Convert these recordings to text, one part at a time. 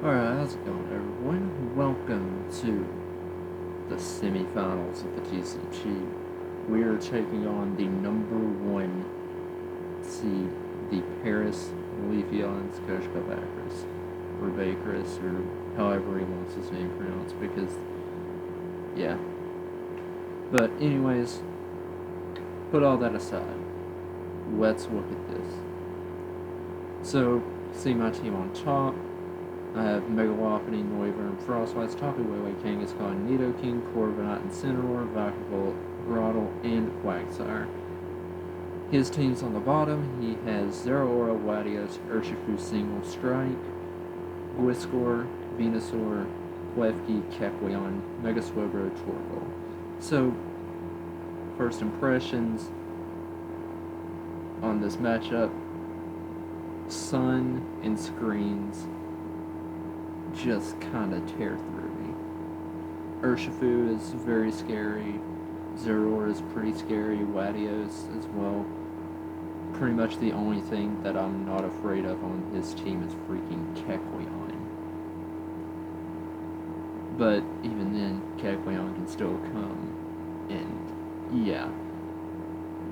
Alright, how's it going, everyone? Welcome to the semifinals of the TCT. We are taking on the number one seed, the Paris Leafeons, coached by Bakrys, or Bakrys, or however he wants his name pronounced, because, yeah. But anyways, put all that aside. Let's look at this. So, see my team on top. I have Megalopony, Noivern, Frostwise, Tapu Lele, Kangaskhan, Nidoking, Corviknight, Incineroar, Vakavolt, Grotle, and Quagsire. His team's on the bottom. He has Zeraora, Latios, Urshifu, Single Strike, Gliscor, Venusaur, Klefki, Kecleon, Mega Swabro, Torkoal. So, first impressions on this matchup, Sun and Screens just kind of tear through me. Urshifu is very scary. Zeraora is pretty scary. Latios as well. Pretty much the only thing that I'm not afraid of on his team is freaking Kecleon. But even then, Kecleon can still come. And yeah,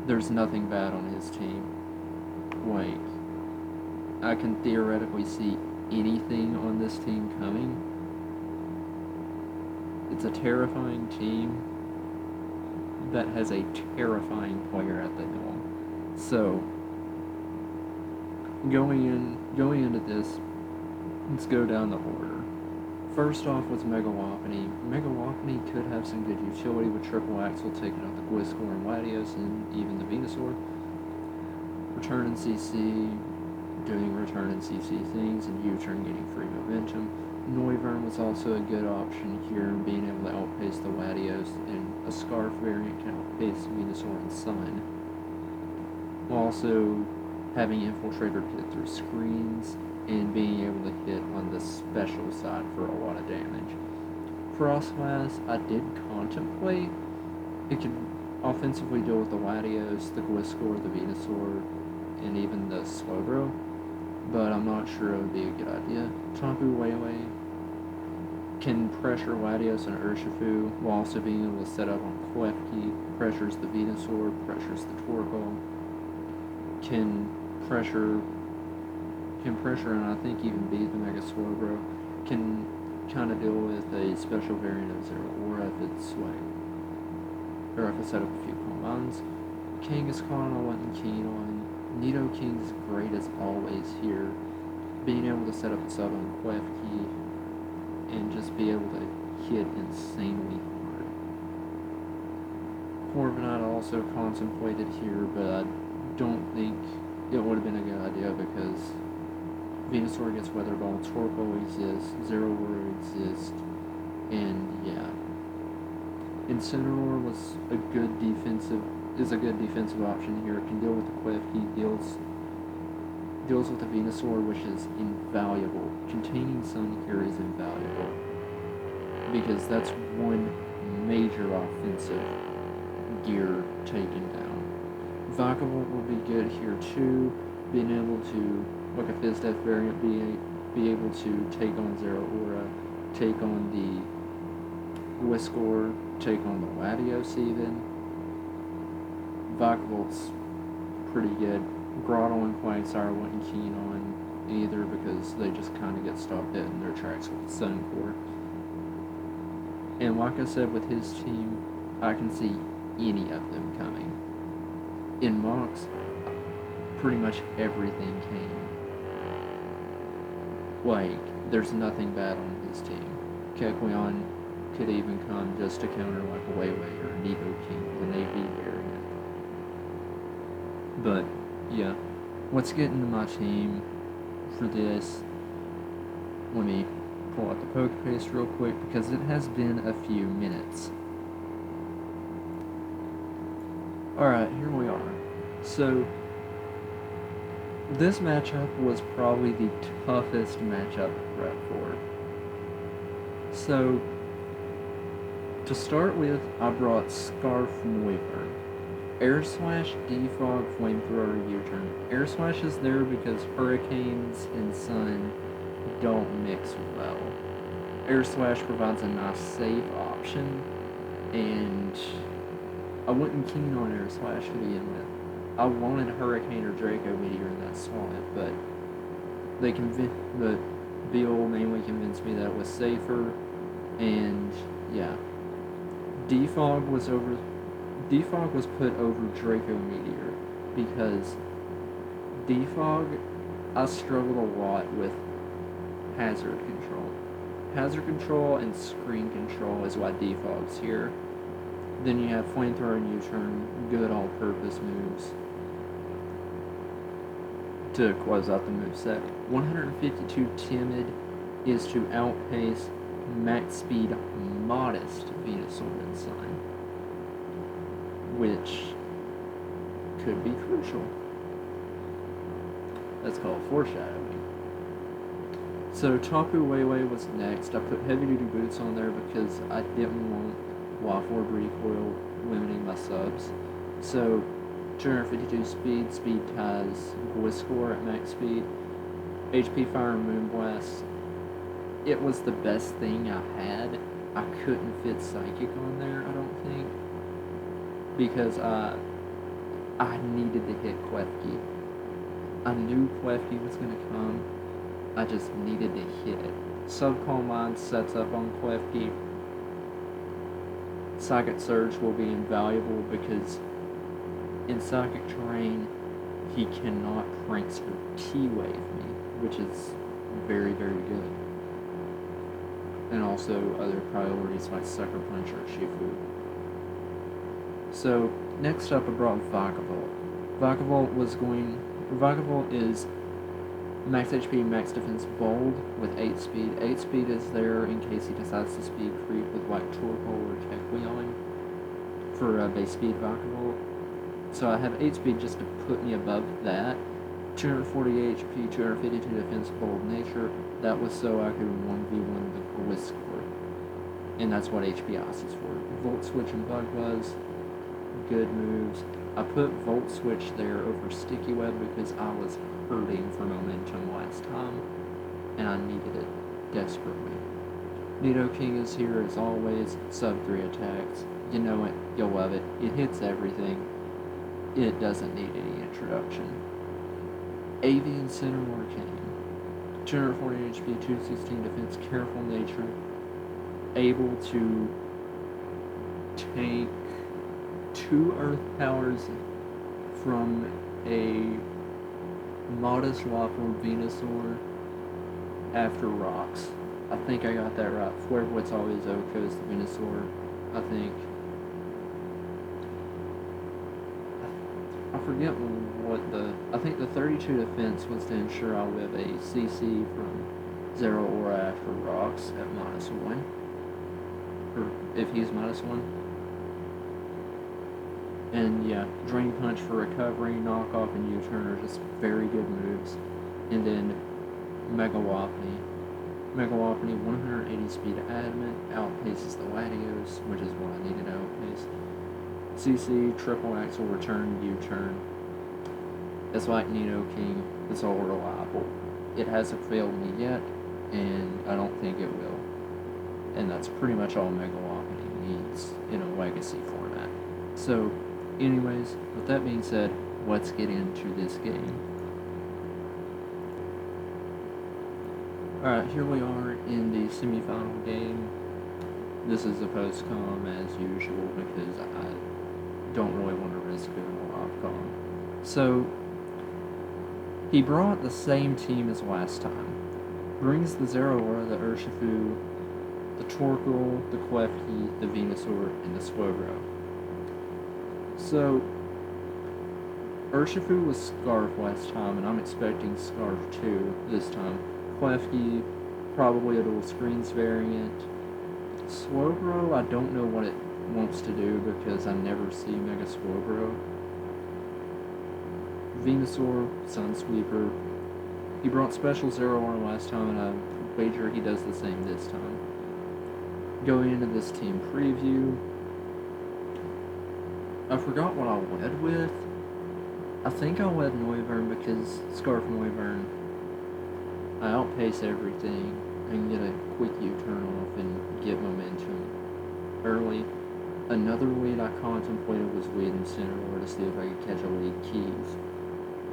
there's nothing bad on his team. Like, I can theoretically see anything on this team coming. It's a terrifying team that has a terrifying player at the helm. So, going into this, let's go down the order. First off was Megalopony. Megalopony could have some good utility with Triple Axle taking out the Gliscor and Latios and even the Venusaur. Return in CC, doing return and CC things, and U-turn getting free momentum. Noivern was also a good option here, being able to outpace the Latios, and a Scarf variant can outpace Venusaur and Sun. While also having Infiltrator hit through screens, and being able to hit on the special side for a lot of damage. Frostwise, I did contemplate. It could offensively deal with the Latios, the Gliscor, the Venusaur, and even the Slowbro, but I'm not sure it would be a good idea. Tapu Lele can pressure Latios and Urshifu while also being able to set up on Klefki, pressures the Venusaur, pressures the Torkoal, can pressure and I think even beat the Mega Slowbro, can kind of deal with a special variant of Zeraora if it's like, or if I set up a few combines. Kangaskhan I wasn't keen on. Nidoking's great as always here, being able to set up a sub on Klefki and just be able to hit insanely hard. Corviknight I also contemplated here, but I don't think it would have been a good idea because Venusaur gets Weather Ball, Torkoal exists, Zeraora exists, and yeah. Incineroar was a good defensive option here. It can deal with the Klefki, deals with the Venusaur, which is invaluable. Containing Sun here is invaluable because that's one major offensive gear taken down. Vakavolt will be good here too, being able to, like a Fizz Death variant, be able to take on Zeraora, take on the Gliscor, take on the Latios even. Vakavolt's pretty good. Grotle and Quagsire wasn't keen on either because they just kind of get stopped dead in their tracks with the Suncore. And like I said, with his team, I can see any of them coming. In mocks, pretty much everything came. Like, there's nothing bad on his team. Kecleon could even come just to counter like Lele or Nidoking, the Navy variant. But, yeah. Let's get into my team for this. Let me pull out the poke paste real quick because it has been a few minutes. Alright, here we are. So, this matchup was probably the toughest matchup to prep for. So, to start with, I brought Scarf Noivern. Air Slash, Defog, Flamethrower, U-Turn. Air Slash is there because Hurricanes and Sun don't mix well. Air Slash provides a nice safe option, and I wasn't keen on Air Slash to begin with. I wanted Hurricane or Draco Meteor in that slot, but Bill mainly convinced me that it was safer, and yeah. Defog was put over Draco Meteor because Defog, I struggled a lot with hazard control. Hazard control and screen control is why Defog's here. Then you have Flamethrower and U-Turn, good all-purpose moves to close out the moveset. 152 Timid is to outpace max speed modest Venusaur and Sign, which could be crucial. That's called foreshadowing. So Tapu Wayway was next. I put heavy duty boots on there because I didn't want Waffle recoil limiting my subs. So 252 speed ties Gliscor at max speed. HP Fire and Moonblast. It was the best thing I had. I couldn't fit Psychic on there, I don't think, because I needed to hit Klefki. I knew Klefki was going to come. I just needed to hit it. Subcall Mine sets up on Klefki. Psychic Surge will be invaluable because in Psychic terrain, he cannot Prankster T-Wave me, which is very, very good. And also other priorities like Sucker Punch or Shifu. So, next up I brought Vikavolt. Vikavolt is max HP, max defense, bold with 8 speed. 8 speed is there in case he decides to speed creep with like Torkoal or Kecleon for base speed Vikavolt. So I have 8 speed just to put me above that. 240 HP, 252 defense, bold nature. That was so I could 1v1 the Gliscor. And that's what HP Ice is for. Volt Switch and Bug Buzz, good moves. I put Volt Switch there over Sticky Web because I was hurting for momentum last time, and I needed it desperately. Nidoking is here as always, sub 3 attacks. You know it, you'll love it. It hits everything. It doesn't need any introduction. Avian Cinnamore King. 240 HP, 216 defense, careful nature. Able to take 2 Earth Powers from a modest Waffle Venusaur after Rocks. I think I got that right. Flareblitz always OHKOs the Venusaur, I think. I forget what I think the 32 defense was to ensure I live a CC from Zero Aura after Rocks at -1. Or if he's -1. And yeah, Drain Punch for recovery, Knockoff, and U-Turn are just very good moves. And then Mega Wapni. Mega Wapni, 180 speed adamant, outpaces the Latios, which is what I needed to outpace. CC, triple axle, return, U-turn. It's like Nidoking, it's all reliable. It hasn't failed me yet, and I don't think it will. And that's pretty much all Mega Wapni needs in a legacy format. So, anyways, with that being said, let's get into this game. Alright, here we are in the semifinal game. This is a post-com as usual because I don't really want to risk doing a live com. So, he brought the same team as last time. Brings the Zero Aura, the Urshifu, the Torkoal, the Klefki, the Venusaur, and the Slowbro. So, Urshifu was Scarf last time, and I'm expecting Scarf 2 this time. Klefki, probably a dual screens variant. Slowbro, I don't know what it wants to do because I never see Mega Slowbro. Venusaur, Sunsweeper. He brought Special Zero Aura last time, and I wager he does the same this time. Going into this team preview, I forgot what I led with. I think I led Noivern because Scarf Noivern, I outpace everything. I can get a quick U-turn off and get momentum early. Another lead I contemplated was leading center or to see if I could catch a lead keys.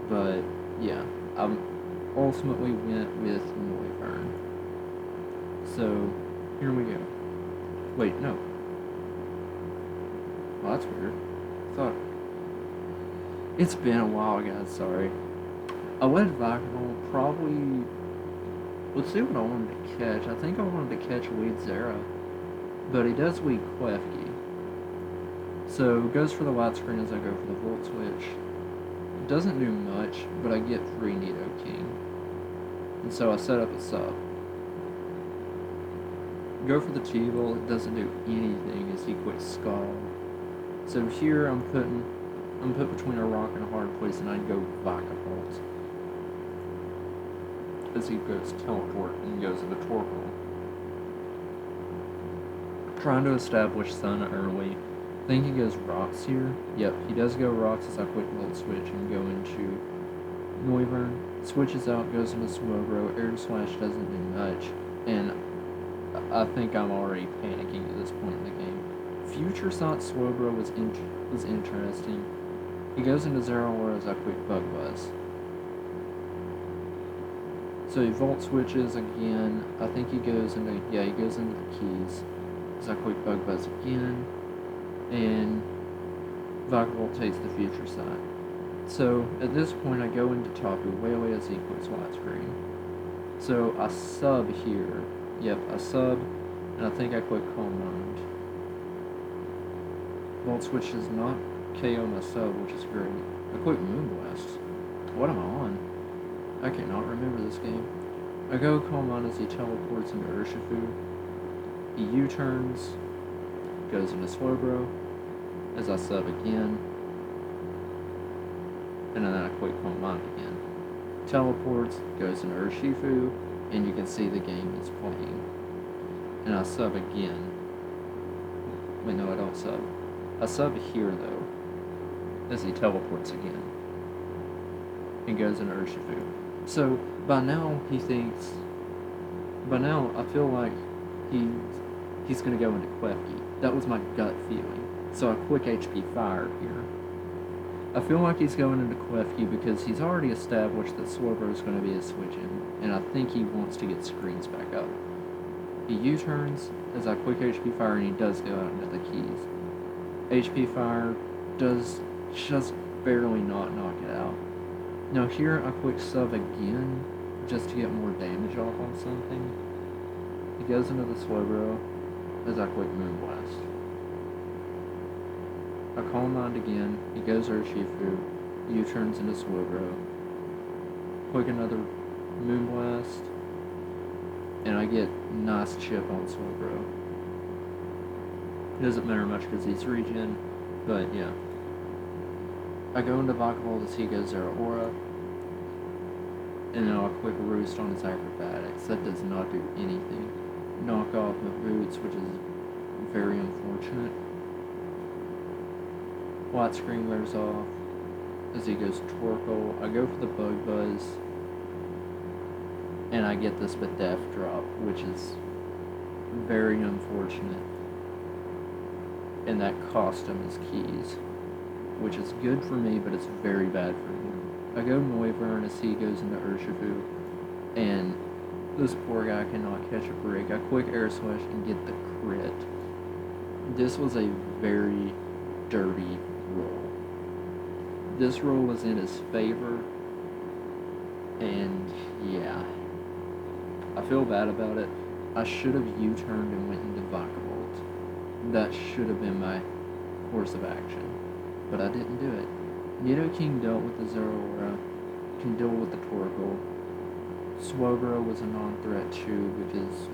But yeah, I ultimately went with Noivern. So here we go. Wait, no. Well, that's weird. I thought it's been a while, guys. Sorry. I led Vakinol probably. Let's see what I wanted to catch. I think I wanted to catch lead Zera, but he does lead Klefki. So goes for the wide screen as I go for the Volt Switch. Doesn't do much, but I get free Nidoking. And so I set up a sub. Go for the T-Volt, it doesn't do anything as he quits Scald. So here I'm put between a rock and a hard place, and I'd go Vikavolt. As he goes Teleport and goes into Torkoal. Trying to establish Sun early. I think he goes Rocks here. Yep, he does go Rocks as I quick Volt Switch and go into Noivern. Switches out, goes into Slowbro. Air Slash doesn't do much. And I think I'm already panicking at this point in the game. Future Thought Slowbro was interesting. He goes into Zero Aura as I quick Bug Buzz. So he Volt Switches again. I think he goes into the keys. As I quick Bug Buzz again. And Vikavolt takes the Future Sight. So at this point I go into Tapu Lele as he quits Wide Screen. So I sub here. Yep, I sub, and I think I quick Calm Mind. Volt Switch does not KO my sub, which is great. I quick Moonblast. What am I on? I cannot remember this game. I go Calm Mind as he teleports into Urshifu. He U-turns, goes into Slowbro, as I sub again, and then I quick Calm Mind again. Teleports, goes into Urshifu, and you can see the game is playing. And I sub again. Wait, no, I don't sub. I sub here, though, as he teleports again. And goes into Urshifu. So, by now, I feel like he's going to go into Klefki. That was my gut feeling. So I quick HP Fire here. I feel like he's going into Klefki because he's already established that Slowbro is going to be a switch-in, and I think he wants to get screens back up. He U-turns as I quick HP Fire, and he does go out into the keys. HP Fire does just barely not knock it out. Now here I quick sub again, just to get more damage off on something. He goes into the Slowbro as I quick Moonblast. I Calm Mind again, he goes Urshifu, U-turns into Slowbro. Quick another Moonblast, and I get nice chip on Slowbro. It doesn't matter much because he's regen, but yeah. I go into Vikavolt as he goes Zero Aura, and then I'll quick Roost on his Acrobatics. That does not do anything. Knock off my boots, which is very unfortunate. White Screen wears off as he goes Torkoal. I go for the Bug Buzz, and I get this Bidef drop, which is very unfortunate. And that cost him his keys, which is good for me, but it's very bad for him. I go Noivern as he goes into Urshifu, and this poor guy cannot catch a break. I quick Air Slash and get the crit. This was a very dirty roll. This roll was in his favor, and yeah, I feel bad about it. I should have U-turned and went into Vikavolt. That should have been my course of action, but I didn't do it. Nidoking dealt with the Zero Aura, can deal with the Torkoal. Slowbro was a non-threat too, because,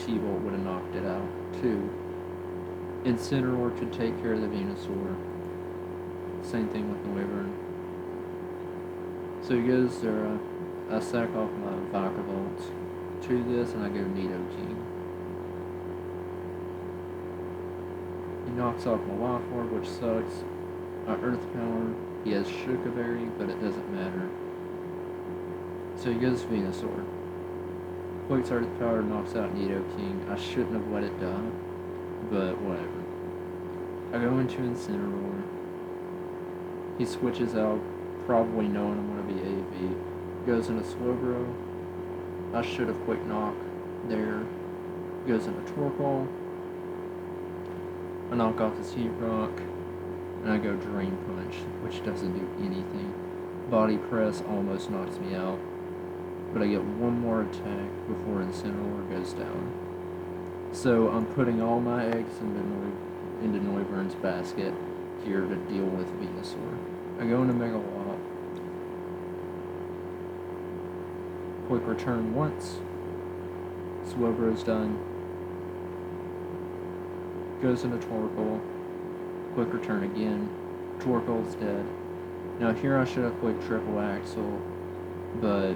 T-Bolt would have knocked it out too. Incineroar could take care of the Venusaur. Same thing with the Wyvern. So he goes Zera. I sack off my Vikavolt to this, and I go Nidoking. He knocks off my Life Orb, which sucks. My Earth Power, he has Shuka Berry, but it doesn't matter. So he goes Venusaur. Quick Start to Power knocks out Nidoking. I shouldn't have let it die, but whatever. I go into Incineroar. He switches out, probably knowing I'm going to be AV. Goes into Slowbro. I should have Quick Knock there. Goes into Torkoal. I knock off his Heat Rock, and I go Drain Punch, which doesn't do anything. Body Press almost knocks me out, but I get one more attack before Incineroar goes down. So I'm putting all my eggs into Noivern's basket here to deal with Venusaur. I go into Mega Wop. Quick Return once. Slowbro's done. Goes into Torkoal. Quick Return again. Torkoal's dead. Now here I should have Quick Triple Axle, but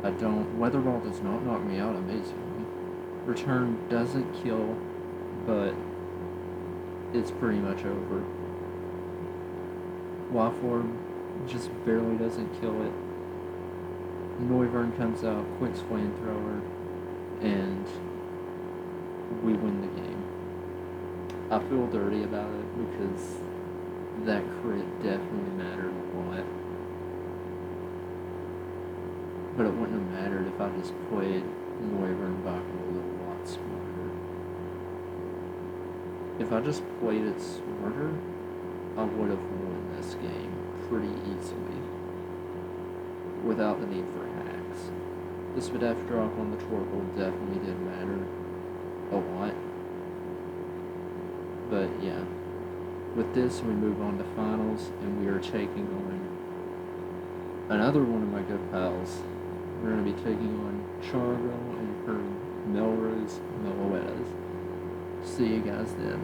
I don't. Weather Ball does not knock me out amazingly. Return doesn't kill, but it's pretty much over. Waform just barely doesn't kill it. Noivern comes out, Quick's Flamethrower, and we win the game. I feel dirty about it because that crit definitely mattered a lot. But it wouldn't have mattered if I just played Noivern Bakrys a lot smarter. If I just played it smarter, I would have won this game pretty easily without the need for hacks. The Spadef drop on the Torkoal definitely did matter a lot. But yeah, with this we move on to finals, and we are taking on another one of my good pals. We're going to be taking on Chargo and her Melrose Meloetas. See you guys then.